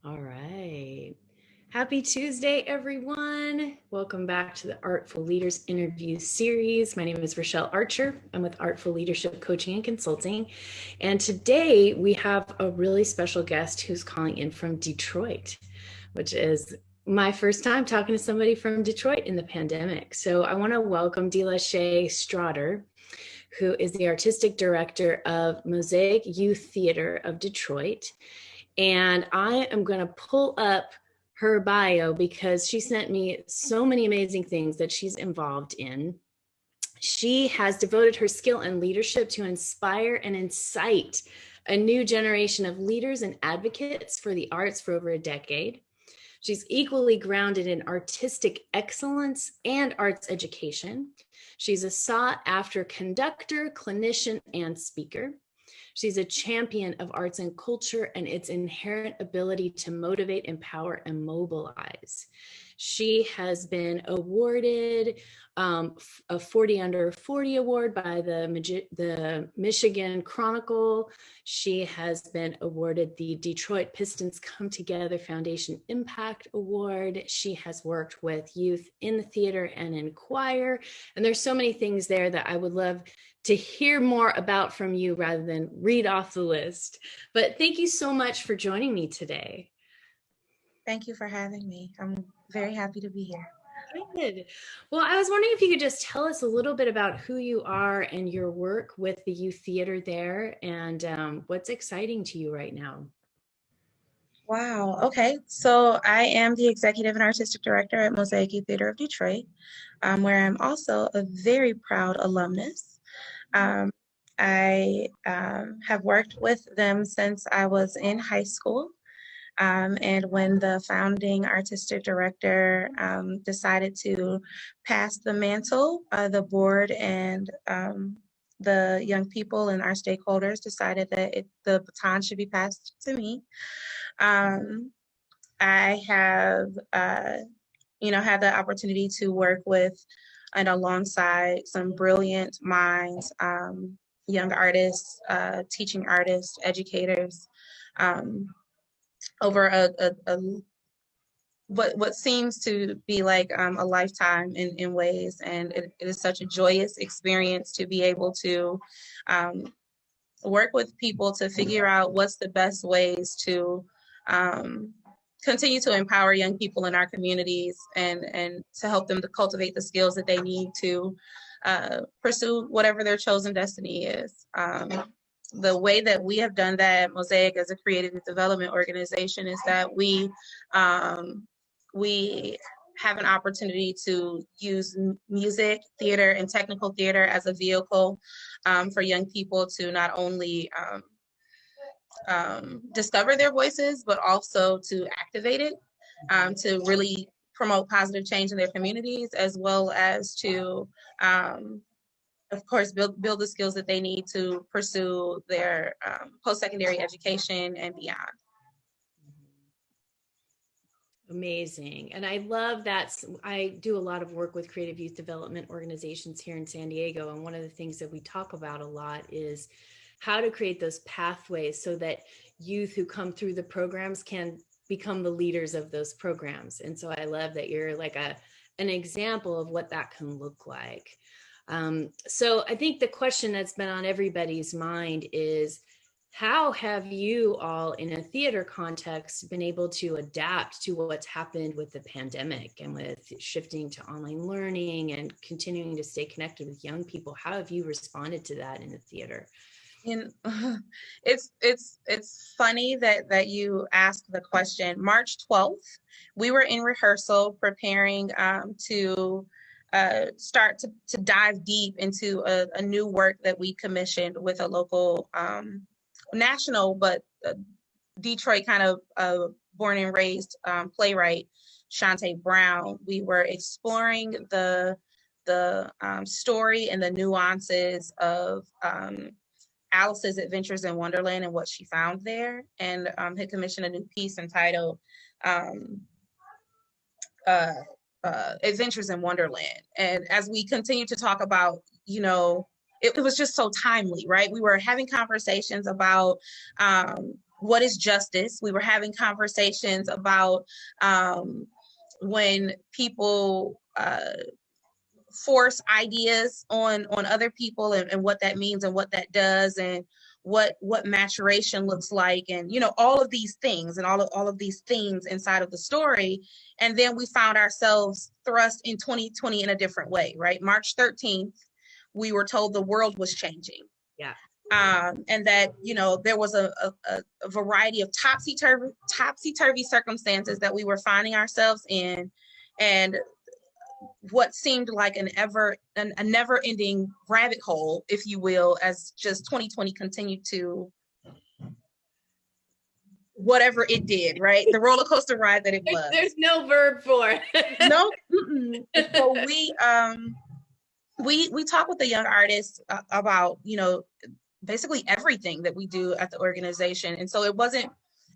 All right. Happy Tuesday, everyone. Welcome back to the Artful Leaders interview series. My name is Rachelle Archer. I'm with Artful Leadership Coaching and Consulting. And today we have a really special guest who's calling in from Detroit, which is my first time talking to somebody from Detroit in the pandemic. So I want to welcome DeLashea Strawder, who is the artistic director of Mosaic Youth Theater of Detroit. And I am going to pull up her bio because she sent me so many amazing things that she's involved in. She has devoted her skill and leadership to inspire and incite a new generation of leaders and advocates for the arts for over a decade. She's equally grounded in artistic excellence and arts education. She's a sought after conductor, clinician, and speaker. She's a champion of arts and culture and its inherent ability to motivate, empower, and mobilize. She has been awarded a 40 Under 40 award by the Michigan Chronicle. She has been awarded the Detroit Pistons Come Together Foundation Impact Award. She has worked with youth in the theater and in choir. And there's so many things there that I would love to hear more about from you rather than read off the list. But thank you so much for joining me today. Thank you for having me. I'm very happy to be here. Good. Well, I was wondering if you could just tell us a little bit about who you are and your work with the youth theater there and what's exciting to you right now. Wow. Okay. So I am the executive and artistic director at Mosaic Youth Theater of Detroit, where I'm also a very proud alumnus. I have worked with them since I was in high school. And when the founding artistic director decided to pass the mantle, the board and the young people and our stakeholders decided that the baton should be passed to me. I have, had the opportunity to work with and alongside some brilliant minds, young artists, teaching artists, educators, over what seems to be like a lifetime in ways, and it is such a joyous experience to be able to work with people to figure out what's the best ways to continue to empower young people in our communities and to help them to cultivate the skills that they need to pursue whatever their chosen destiny is. The way that we have done that at Mosaic as a creative development organization is that we have an opportunity to use music, theater, and technical theater as a vehicle for young people to not only discover their voices, but also to activate it, to really promote positive change in their communities, as well as to of course, build the skills that they need to pursue their post-secondary education and beyond. Amazing. And I love that. I do a lot of work with creative youth development organizations here in San Diego. And one of the things that we talk about a lot is how to create those pathways so that youth who come through the programs can become the leaders of those programs. And so I love that you're like an example of what that can look like. So I think the question that's been on everybody's mind is, how have you all in a theater context been able to adapt to what's happened with the pandemic and with shifting to online learning and continuing to stay connected with young people? How have you responded to that in the theater? And it's funny that you asked the question. March 12th, we were in rehearsal preparing to start to dive deep into a new work that we commissioned with a local national, but Detroit kind of born and raised playwright, Shantae Brown. We were exploring the story and the nuances of Alice's Adventures in Wonderland and what she found there, and had commissioned a new piece entitled Adventures in Wonderland. And as we continue to talk about, it was just so timely, right? We were having conversations about what is justice? We were having conversations about when people force ideas on other people, and what that means and what that does, and what maturation looks like, and all of these things and all of these themes inside of the story. And then we found ourselves thrust in 2020 in a different way, right? March 13th, we were told the world was changing. Yeah. And that there was a variety of topsy-turvy circumstances that we were finding ourselves in, and what seemed like a never-ending rabbit hole, if you will, as just 2020 continued to whatever it did, right? The roller coaster ride that it was. There's no verb for it. No. So we talk with the young artists about basically everything that we do at the organization, and so it wasn't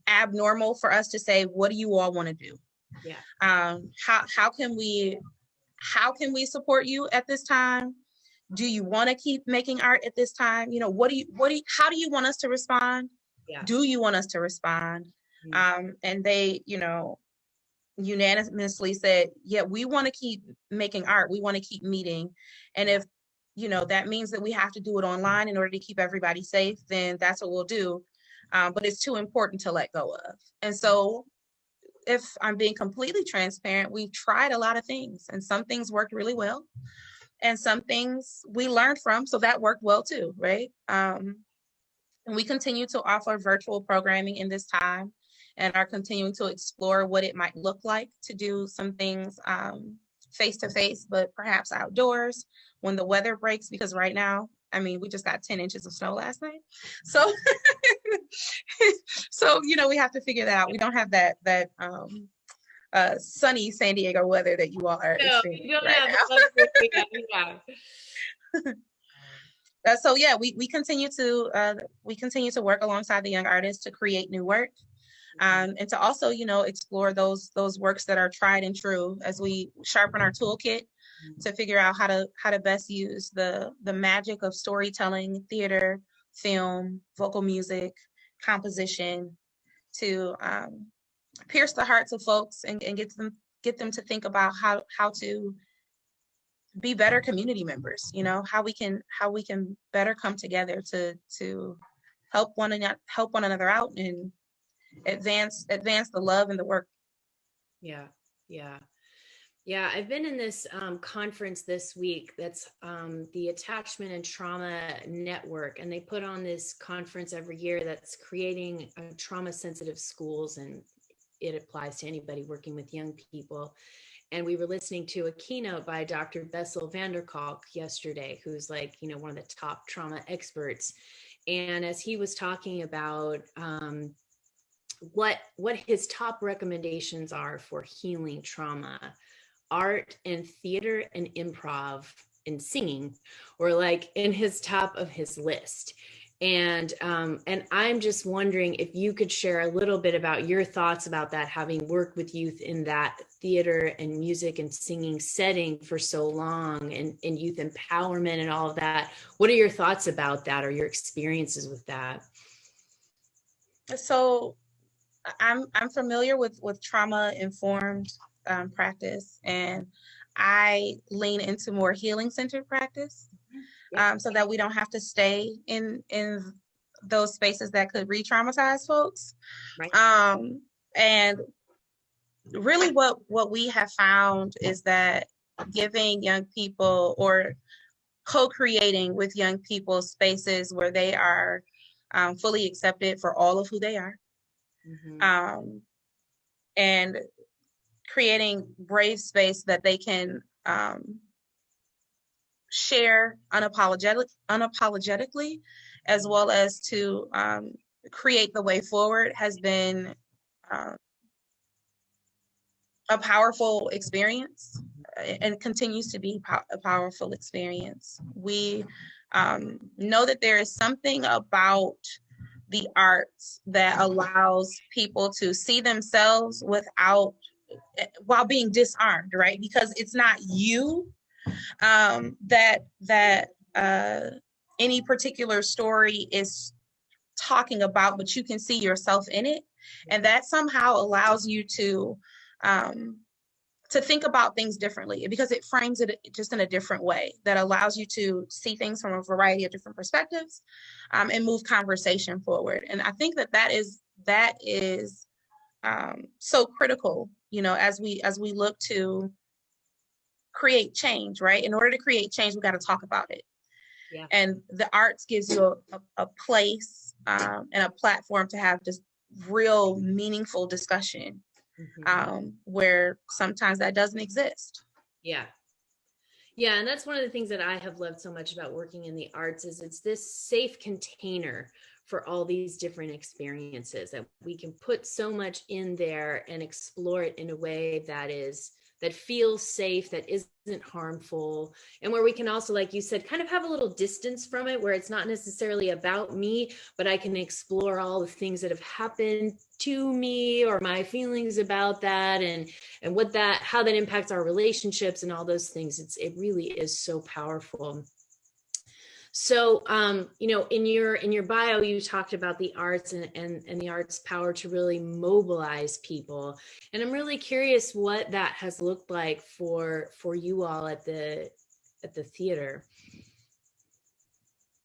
abnormal for us to say, what do you all want to do? Yeah. How can we support you at this time? Do you want to keep making art at this time? How do you want us to respond? Yeah. Do you want us to respond? Mm-hmm. And they, unanimously said, yeah, we want to keep making art. We want to keep meeting. And if, that means that we have to do it online in order to keep everybody safe, then that's what we'll do. But it's too important to let go of. And so, if I'm being completely transparent, we've tried a lot of things, and some things worked really well, and some things we learned from, so that worked well too, right? And we continue to offer virtual programming in this time, and are continuing to explore what it might look like to do some things face-to-face, but perhaps outdoors when the weather breaks, because right now, we just got 10 inches of snow last night. So, we have to figure that out. We don't have that sunny San Diego weather that you all are experiencing right now. So yeah, we continue to work alongside the young artists to create new work, and to also explore those works that are tried and true as we sharpen our toolkit to figure out how to best use the magic of storytelling, theater, film, vocal music, composition to pierce the hearts of folks and get them to think about how to be better community members. How we can better come together to help one another out and advance the love and the work. Yeah. I've been in this conference this week that's the Attachment and Trauma Network, and they put on this conference every year that's creating trauma-sensitive schools, and it applies to anybody working with young people. And we were listening to a keynote by Dr. Bessel van der Kolk yesterday, who's one of the top trauma experts. And as he was talking about what his top recommendations are for healing trauma, art and theater and improv and singing were in his top of his list. And I'm just wondering if you could share a little bit about your thoughts about that, having worked with youth in that theater and music and singing setting for so long, and youth empowerment and all of that. What are your thoughts about that, or your experiences with that? So I'm familiar with trauma-informed practice, and I lean into more healing-centered practice, so that we don't have to stay in those spaces that could re-traumatize folks. Right. And really what we have found is that giving young people, or co-creating with young people, spaces where they are fully accepted for all of who they are, and creating brave space that they can share unapologetically, as well as to create the way forward, has been a powerful experience, and continues to be a powerful experience. We know that there is something about the arts that allows people to see themselves while being disarmed, right? Because it's not you that any particular story is talking about, but you can see yourself in it. And that somehow allows you to think about things differently, because it frames it just in a different way that allows you to see things from a variety of different perspectives, and move conversation forward. And I think that is so critical, as we look to create change, right? In order to create change, we got to talk about it. Yeah. And the arts gives you a place and a platform to have just real meaningful discussion, where sometimes that doesn't exist. Yeah. Yeah. And that's one of the things that I have loved so much about working in the arts is it's this safe container for all these different experiences that we can put so much in there and explore it in a way that feels safe, that isn't harmful, and where we can also, like you said, kind of have a little distance from it, where it's not necessarily about me, but I can explore all the things that have happened to me or my feelings about that, and how that impacts our relationships and all those things. It really is so powerful. So, in your bio, you talked about the arts and the arts' power to really mobilize people. And I'm really curious what that has looked like for you all at the theater.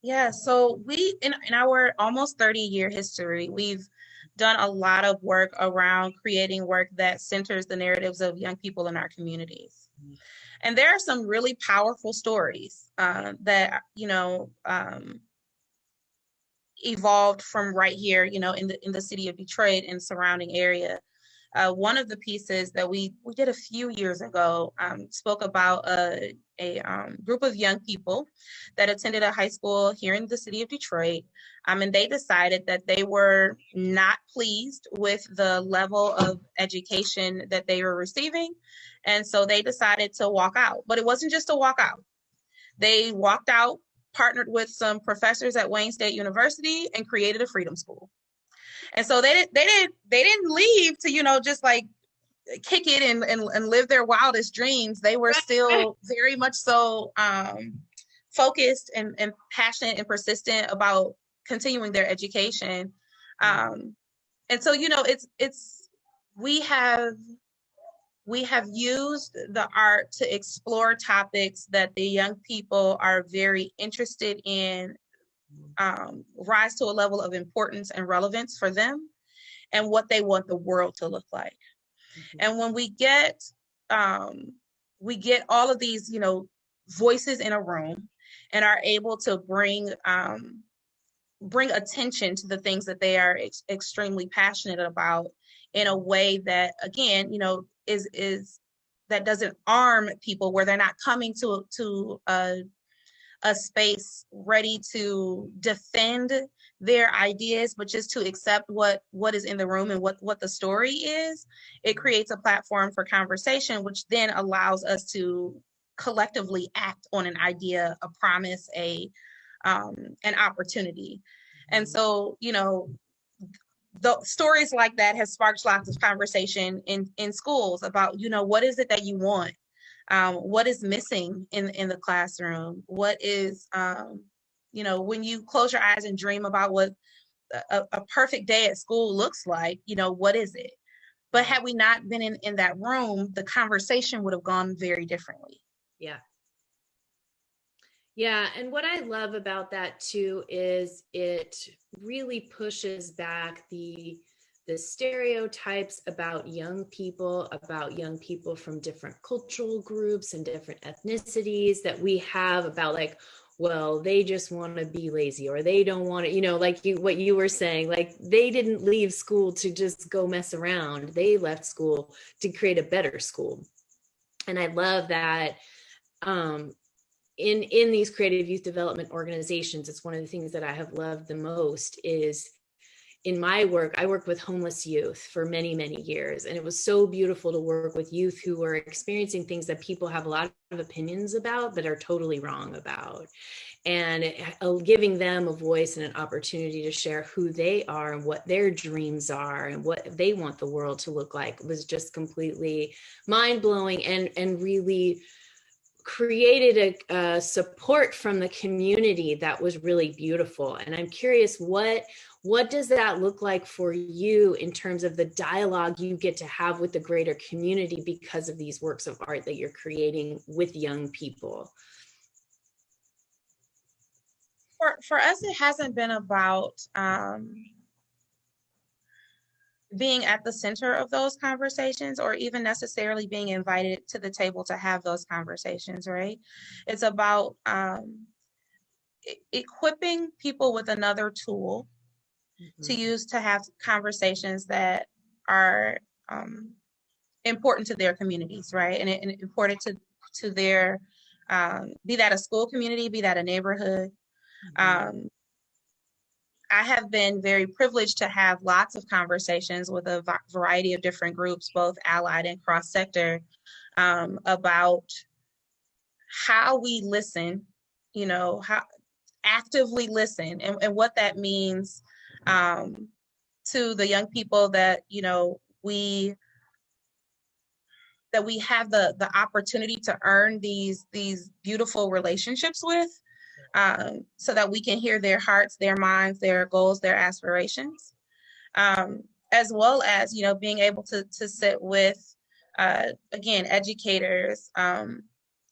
Yeah, so in our almost 30-year history, we've done a lot of work around creating work that centers the narratives of young people in our communities. And there are some really powerful stories that, evolved from right here, in the city of Detroit and surrounding area. One of the pieces that we did a few years ago spoke about a group of young people that attended a high school here in the city of Detroit. And they decided that they were not pleased with the level of education that they were receiving. And so they decided to walk out. But it wasn't just a walk out. They walked out, partnered with some professors at Wayne State University, and created a freedom school. And so they didn't leave to, just like kick it and live their wildest dreams. They were still very much so focused and passionate and persistent about continuing their education. And so, we have used the art to explore topics that the young people are very interested in, rise to a level of importance and relevance for them and what they want the world to look like. And when we get all of these, voices in a room and are able to bring attention to the things that they are extremely passionate about in a way that, again, is that doesn't arm people, where they're not coming to a space ready to defend their ideas, but just to accept what is in the room and what the story is. It creates a platform for conversation, which then allows us to collectively act on an idea, a promise, an opportunity. And so, the stories like that has sparked lots of conversation in schools about, what is it that you want? What is missing in the classroom? What is, when you close your eyes and dream about what a perfect day at school looks like, what is it? But had we not been in that room, the conversation would have gone very differently. Yeah. Yeah. And what I love about that too is it really pushes back the stereotypes about young people from different cultural groups and different ethnicities that we have about, like, well, they just want to be lazy, or they don't want to, like what you were saying, like they didn't leave school to just go mess around. They left school to create a better school. And I love that. In these creative youth development organizations, it's one of the things that I have loved the most is in my work. I worked with homeless youth for many, many years, and it was so beautiful to work with youth who were experiencing things that people have a lot of opinions about but are totally wrong about. And giving them a voice and an opportunity to share who they are and what their dreams are and what they want the world to look like was just completely mind-blowing and really created a support from the community that was really beautiful. And I'm curious, what does that look like for you in terms of the dialogue you get to have with the greater community because of these works of art that you're creating with young people? For us, it hasn't been about being at the center of those conversations or even necessarily being invited to the table to have those conversations, right? It's about equipping people with another tool to use to have conversations that are important to their communities, right? And important to their, be that a school community, be that a neighborhood. I have been very privileged to have lots of conversations with a variety of different groups, both allied and cross-sector, about how we listen, how actively listen, and what that means to the young people that, we have the opportunity to earn these beautiful relationships with. So that we can hear their hearts, their minds, their goals, their aspirations, as well as, being able to sit with, again, educators, and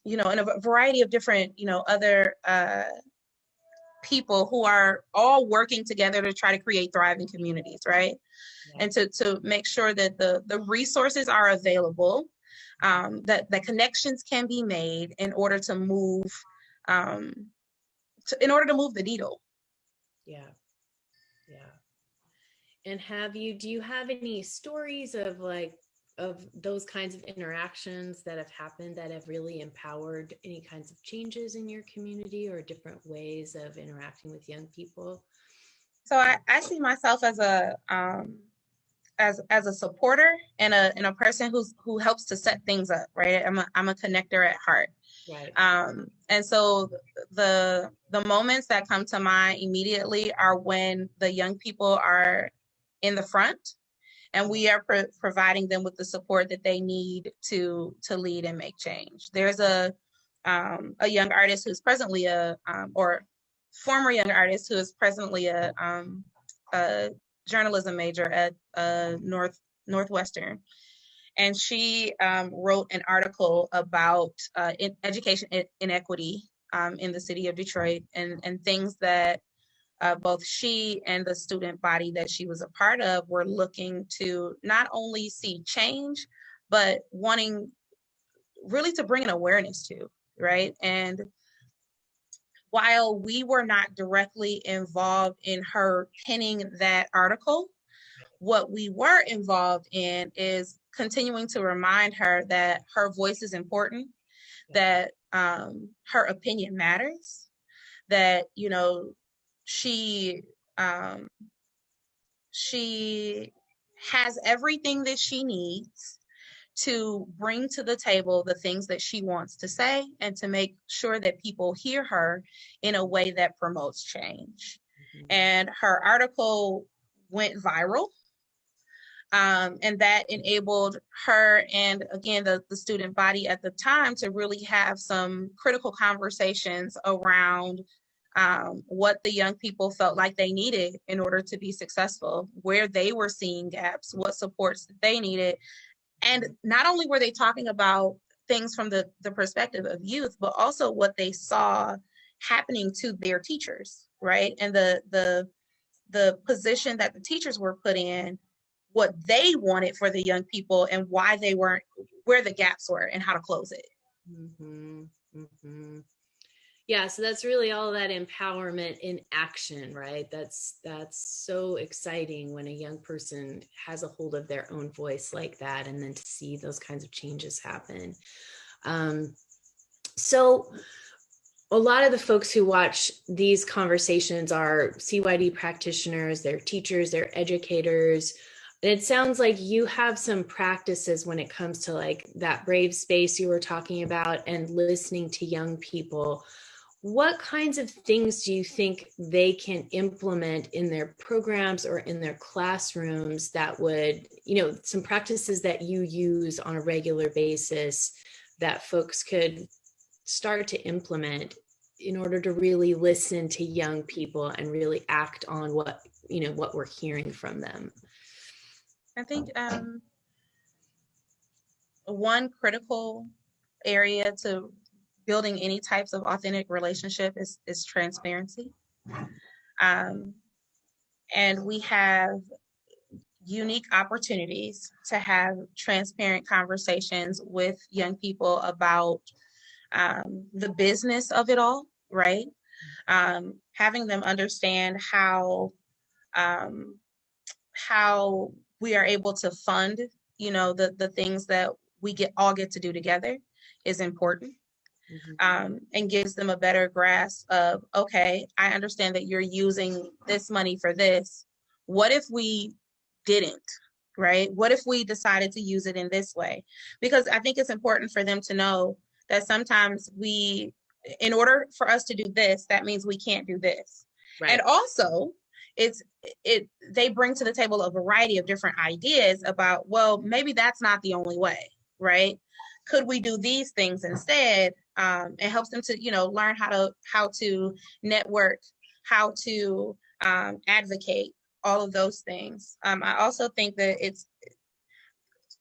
a variety of different, other people who are all working together to try to create thriving communities, right? Yeah. And to make sure that the resources are available, that the connections can be made in order to move the needle. Yeah. And do you have any stories of those kinds of interactions that have happened that have really empowered any kinds of changes in your community or different ways of interacting with young people? So I see myself as a supporter and a person who helps to set things up, right? I'm a connector at heart. Right. And so the moments that come to mind immediately are when the young people are in the front and we are providing them with the support that they need to lead and make change. There's a young artist who's presently or former young artist who is presently a journalism major at Northwestern. And she wrote an article about education inequity in the city of Detroit and things that both she and the student body that she was a part of were looking to not only see change, but wanting really to bring an awareness to, right? And while we were not directly involved in her penning that article, what we were involved in is continuing to remind her that her voice is important, that her opinion matters, that, she has everything that she needs to bring to the table the things that she wants to say and to make sure that people hear her in a way that promotes change. Mm-hmm. And her article went viral. And that enabled her and, again, the student body at the time to really have some critical conversations around what the young people felt like they needed in order to be successful, where they were seeing gaps, what supports that they needed. And not only were they talking about things from the perspective of youth, but also what they saw happening to their teachers, right? And the position that the teachers were put in, what they wanted for the young people and why they weren't, where the gaps were and how to close it. Mm-hmm. Mm-hmm. Yeah, so that's really all that empowerment in action, right? That's so exciting when a young person has a hold of their own voice like that, and then to see those kinds of changes happen. So a lot of the folks who watch these conversations are CYD practitioners, they're teachers, they're educators. And it sounds like you have some practices when it comes to like that brave space you were talking about and listening to young people. What kinds of things do you think they can implement in their programs or in their classrooms that would, some practices that you use on a regular basis that folks could start to implement in order to really listen to young people and really act on what we're hearing from them? I think one critical area to building any types of authentic relationship is transparency. And we have unique opportunities to have transparent conversations with young people about the business of it all, right? Having them understand how we are able to fund, the things that we all get to do together is important. And gives them a better grasp of, okay, I understand that you're using this money for this. What if we didn't, right? What if we decided to use it in this way? Because I think it's important for them to know that sometimes in order for us to do this, that means we can't do this. Right. And also, they bring to the table a variety of different ideas about, well, maybe that's not the only way, right? Could we do these things instead? It helps them to, learn how to network, how to advocate, all of those things. I also think that it's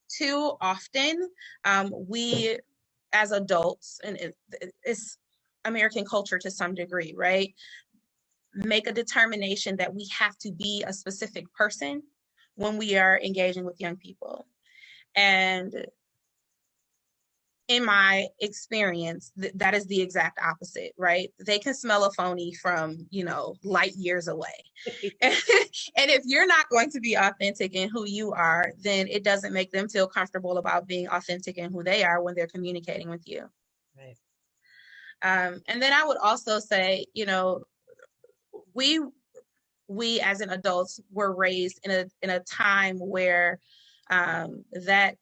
too often we as adults, and it's American culture to some degree, right? Make a determination that we have to be a specific person when we are engaging with young people. And in my experience, that is the exact opposite, right? They can smell a phony from, light years away. And if you're not going to be authentic in who you are, then it doesn't make them feel comfortable about being authentic in who they are when they're communicating with you. Right. And then I would also say, we as an adults were raised in a time where that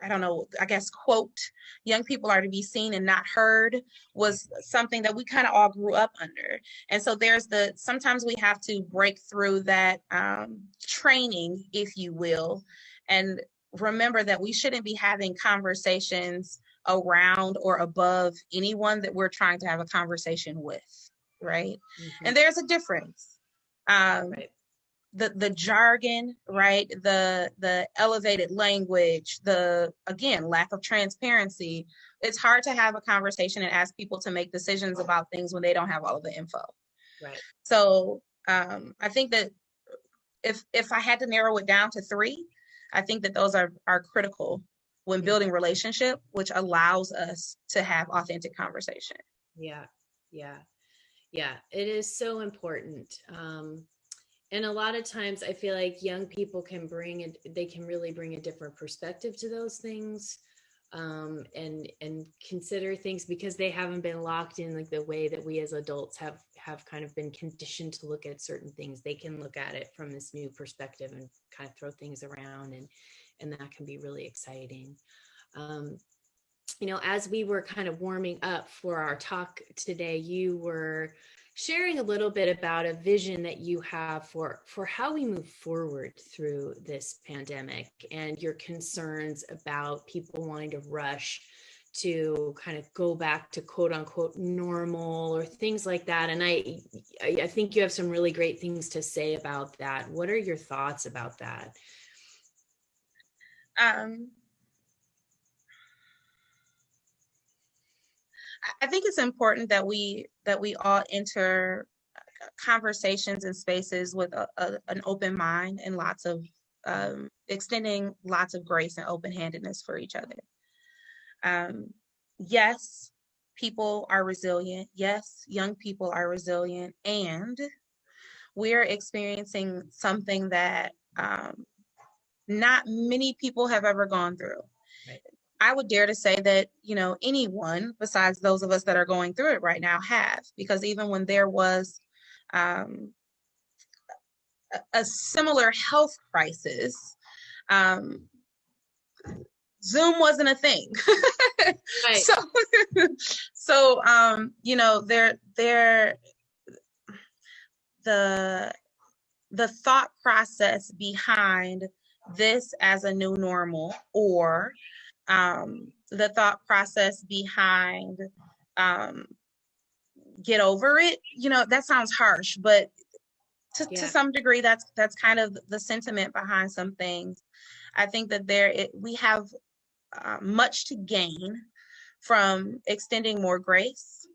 I don't know, I guess, quote, young people are to be seen and not heard, was something that we kind of all grew up under. And so sometimes we have to break through that training, if you will, and remember that we shouldn't be having conversations around or above anyone that we're trying to have a conversation with, right? Mm-hmm. And there's a difference. Right. The jargon, right? The elevated language, again, lack of transparency. It's hard to have a conversation and ask people to make decisions about things when they don't have all of the info. Right. So I think that if I had to narrow it down to 3, I think that those are critical when building relationship, which allows us to have authentic conversation. Yeah. It is so important. And a lot of times I feel like young people can really bring a different perspective to those things, and consider things because they haven't been locked in like the way that we as adults have kind of been conditioned to look at certain things. They can look at it from this new perspective and kind of throw things around, and that can be really exciting. As we were kind of warming up for our talk today, you were sharing a little bit about a vision that you have for how we move forward through this pandemic, and your concerns about people wanting to rush to kind of go back to quote unquote normal or things like that. And I think you have some really great things to say about that. What are your thoughts about that? I think it's important that we all enter conversations and spaces with an open mind and lots of extending lots of grace and open-handedness for each other. Yes, people are resilient. Yes, young people are resilient, and we're experiencing something that not many people have ever gone through. Right. I would dare to say that, anyone besides those of us that are going through it right now have, because even when there was a similar health crisis, Zoom wasn't a thing. Right. So the thought process behind this as a new normal, or the thought process behind get over it. That sounds harsh, but to some degree, that's kind of the sentiment behind some things. I think that we have much to gain from extending more grace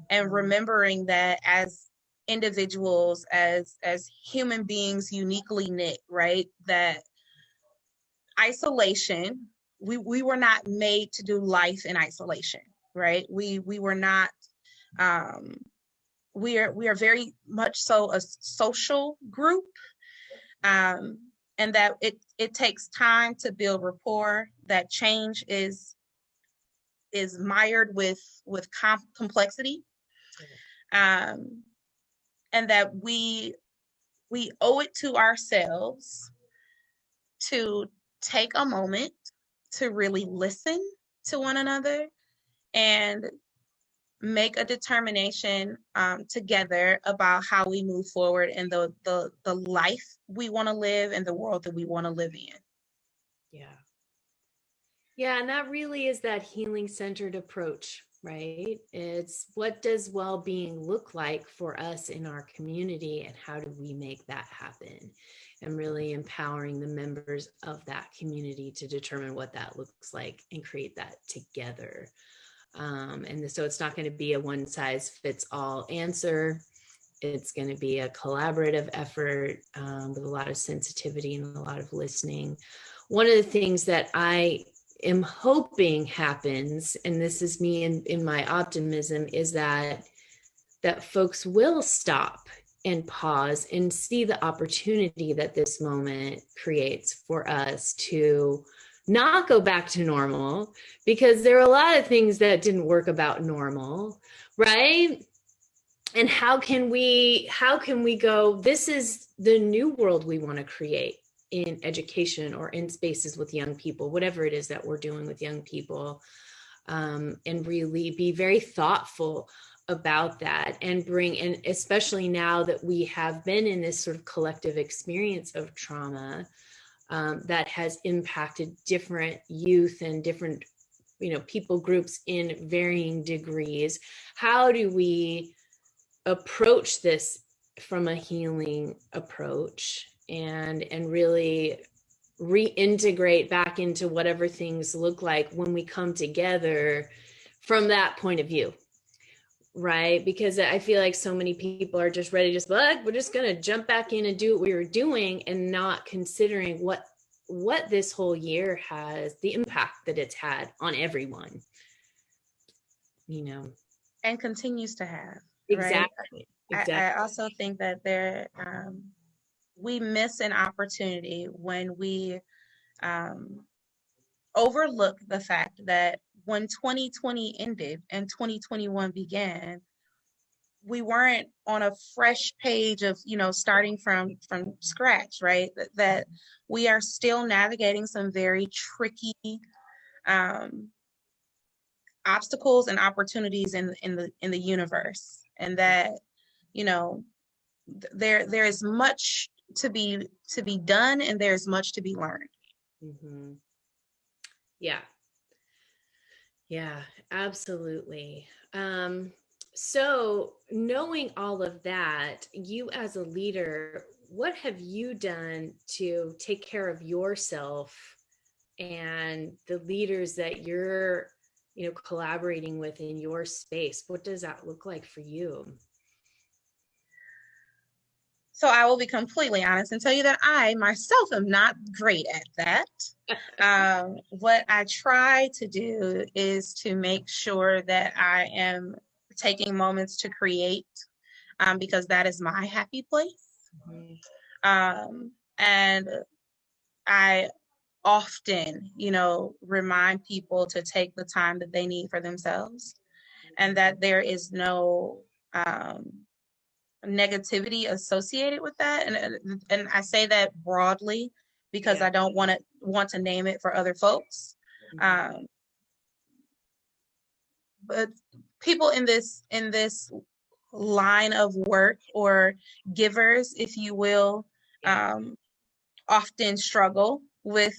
and remembering that as individuals, as human beings uniquely knit, right? That isolation, we were not made to do life in isolation, right? We were not, we are very much so a social group, and that it takes time to build rapport, that change is mired with complexity, and that we owe it to ourselves to take a moment to really listen to one another and make a determination together about how we move forward in the life we want to live and the world that we want to live in. Yeah, and that really is that healing-centered approach, right? It's what does well-being look like for us in our community, and how do we make that happen? And really empowering the members of that community to determine what that looks like and create that together. And so it's not going to be a one-size-fits-all answer. It's going to be a collaborative effort with a lot of sensitivity and a lot of listening. One of the things that I am hoping happens, and this is me in my optimism, is that folks will stop and pause and see the opportunity that this moment creates for us to not go back to normal, because there are a lot of things that didn't work about normal, right? And how can we go, this is the new world we want to create in education or in spaces with young people, whatever it is that we're doing with young people, and really be very thoughtful about that, and especially now that we have been in this sort of collective experience of trauma that has impacted different youth and different, people groups in varying degrees. How do we approach this from a healing approach and really reintegrate back into whatever things look like when we come together from that point of view, right? Because I feel like so many people are just ready, we're just going to jump back in and do what we were doing, and not considering what this whole year has, the impact that it's had on everyone, and continues to have. Exactly. Right? Exactly. I also think that we miss an opportunity when we overlook the fact that when 2020 ended and 2021 began, we weren't on a fresh page of, starting from scratch, right? That we are still navigating some very tricky obstacles and opportunities in the universe, and that, there is much to be done, and there's much to be learned. Mm-hmm. Yeah, absolutely. So knowing all of that, you as a leader, what have you done to take care of yourself and the leaders that you're, collaborating with in your space? What does that look like for you? So I will be completely honest and tell you that I myself am not great at that. What I try to do is to make sure that I am taking moments to create, because that is my happy place. Mm-hmm. And I often, remind people to take the time that they need for themselves, and that there is no negativity associated with that, and I say that broadly because I don't want to name it for other folks. Mm-hmm. But people in this line of work, or givers, if you will, often struggle with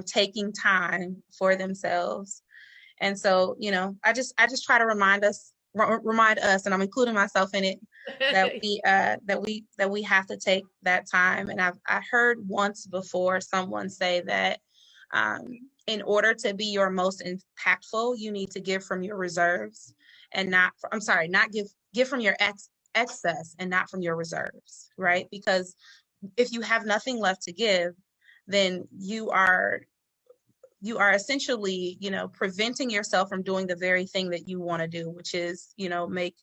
taking time for themselves. And so, you know, I just try to remind us, and I'm including myself in it, that we have to take that time. And I heard once before someone say that in order to be your most impactful, you need to give from your reserves and not give from your excess and not from your reserves, right? Because if you have nothing left to give, then you are essentially, you know, preventing yourself from doing the very thing that you want to do, which is, you know, make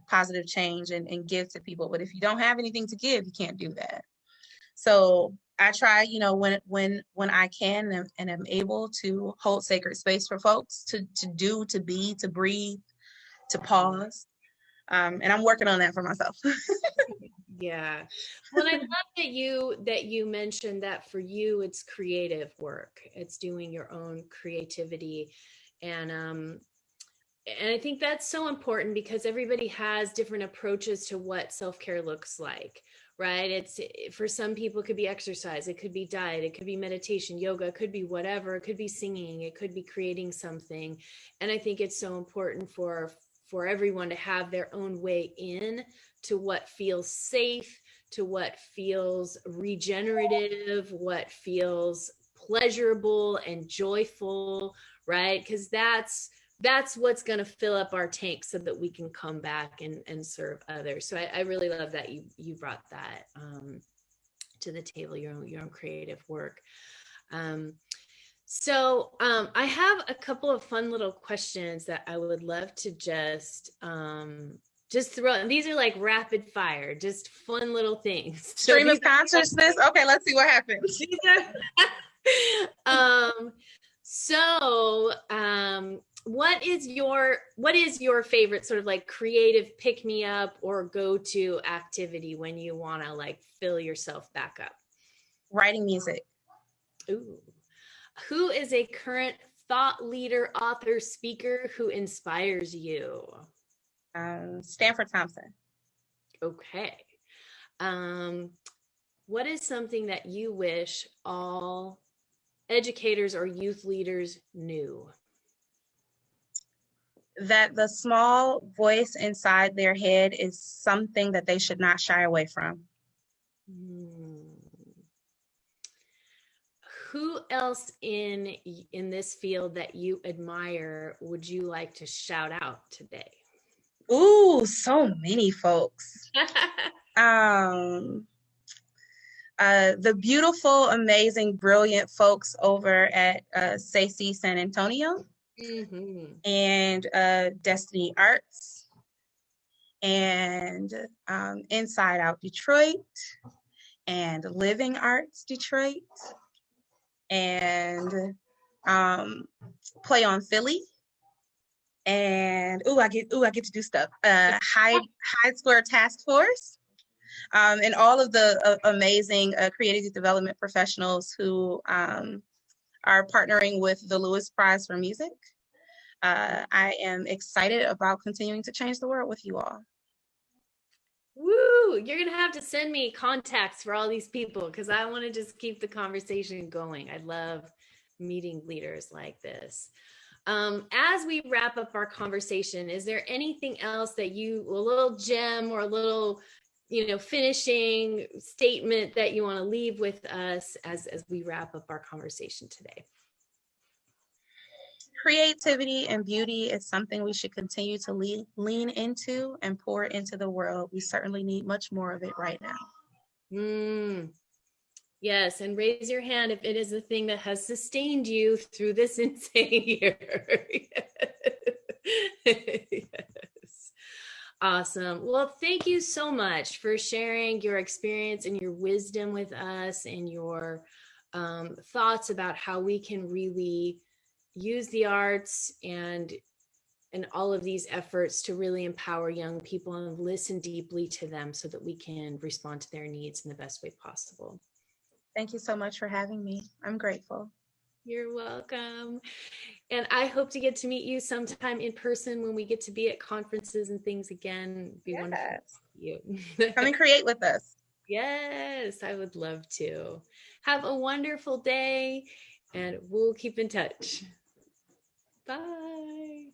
positive change and give to people. But if you don't have anything to give, you can't do that. So I try, you know, when I can and am able, to hold sacred space for folks to do, to be, to breathe, to pause. And I'm working on that for myself. Yeah. Well, I love that you mentioned that for you, it's creative work. It's doing your own creativity. And I think that's so important because everybody has different approaches to what self-care looks like, right? It's, for some people, it could be exercise, it could be diet, it could be meditation, yoga, it could be whatever, it could be singing, it could be creating something. And I think it's so important for everyone to have their own way in to what feels safe, to what feels regenerative, what feels pleasurable and joyful, right? Because that's what's going to fill up our tank so that we can come back and serve others. So I really love that you brought that to the table, your own creative work. So I have a couple of fun little questions that I would love to just throw. And these are like rapid fire, just fun little things. Stream of consciousness. Okay, let's see what happens. What is your favorite sort of like creative pick me up or go to activity when you want to like fill yourself back up? Writing music. Ooh. Who is a current thought leader, author, speaker who inspires you? Stanford Thompson. Okay. What is something that you wish all educators or youth leaders knew? That the small voice inside their head is something that they should not shy away from. Who else in this field that you admire would you like to shout out today? Ooh, so many folks. The beautiful, amazing, brilliant folks over at SACY San Antonio, and Destiny Arts, and Inside Out Detroit, and Living Arts Detroit, and Play on Philly, and I get to do stuff. Hyde Square Task Force, and all of the amazing creative development professionals who are partnering with the Lewis Prize for Music. I am excited about continuing to change the world with you all. Woo! You're gonna have to send me contacts for all these people because I want to just keep the conversation going. I love meeting leaders like this. As we wrap up our conversation, is there anything else that a little gem or a little, finishing statement that you want to leave with us as we wrap up our conversation today? Creativity and beauty is something we should continue to lean into and pour into the world. We certainly need much more of it right now. Yes, and raise your hand if it is the thing that has sustained you through this insane year. Yes. Awesome. Well, thank you so much for sharing your experience and your wisdom with us and your thoughts about how we can really use the arts and all of these efforts to really empower young people and listen deeply to them so that we can respond to their needs in the best way possible. Thank you so much for having me. I'm grateful. You're welcome. And I hope to get to meet you sometime in person when we get to be at conferences and things again. It'd be wonderful to see you. Come and create with us. Yes, I would love to. Have a wonderful day and we'll keep in touch. Bye.